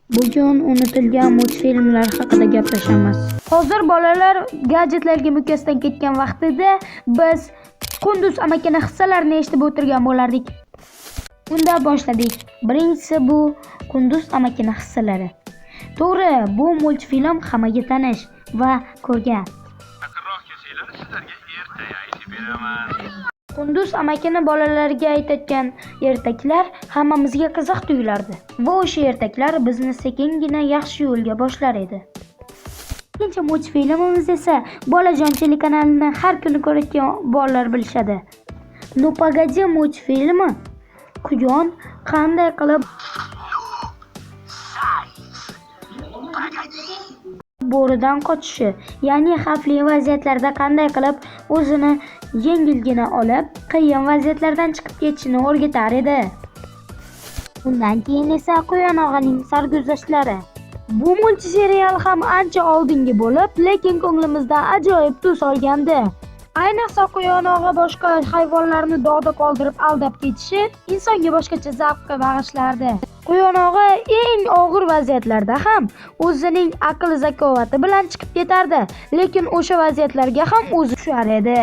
Bugun unutilgan multfilmlar haqida gaplashamiz. Hozir bolalar gadjetlarga mukasdan ketgan vaqtida biz Qunduz amakini hissalarini eshitib o'tirgan bo'lardik. Unda boshladik. Birinchisi bu Qunduz amakini hissalari. To'g'ri, bu multfilm hammaga tanish va ko'rgan. Yaqinroq kelsanglar sizlarga erta aytib beraman. Qunduz amakini bolalarga aytayotgan ertaklar hammamizga qiziq tuyulardi. Va o'sha ertaklar bizni sekingina yaxshi yo'lga boshlar edi. Ikkinchi multfilmimiz esa Bolajon telekanalini har kuni ko'rayotgan bolalar bilishadi. "Ну погоди" multfilmi Quyon qanday qilib bo'ridan qochishi, ya'ni xavfli vaziyatlarda qanday qilib o'zini yengilgina olib, qiyin vaziyatlardan chiqib ketishini o'rgatar edi. Undan keyin esa Quyon og'aning sarguzashtlari. Bu multserial ham ancha oldingi bo'lib, lekin ko'nglimizda ajoyib tus olgandi. Ayniqsa Quyon og'a boshqa hayvonlarni dog'da qoldirib aldab ketishi insonga boshqacha zavqqa bag'ishlardi. Quyon og'a eng og'ir vaziyatlarda ham o'zining aql zakovati bilan chiqib ketardi, lekin o'sha vaziyatlarga ham o'zi tushar edi.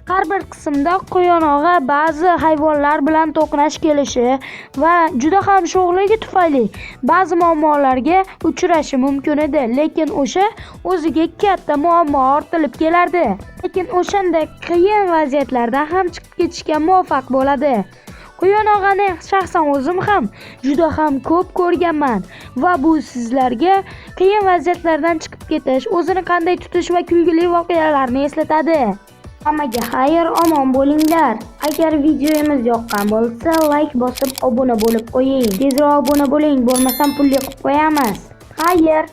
Har bir qismda Quyon og'a ba'zi hayvonlar bilan to'qnash kelishi va juda ham sho'xligi tufayli ba'zi muammolarga uchrashi mumkin edi, lekin o'sha o'ziga katta muammo ortilib kelardi. Lekin o'shanday qiyin vaziyatlardan ham chiqib ketishga muvaffaq bo'ladi. Quyon og'ani shaxsan o'zim ham juda ham ko'p ko'rganman va bu sizlarga qiyin vaziyatlardan chiqib ketish, o'zini qanday tutish va kulgili voqealarni eslatadi. Hammaga xayr, omon bo'linglar. Agar videomiz yoqqan bo'lsa, like bosib obuna bo'lib qo'ying. Tezroq obuna bo'ling, bo'lmasam pulli qilib qo'yamiz. Xayr.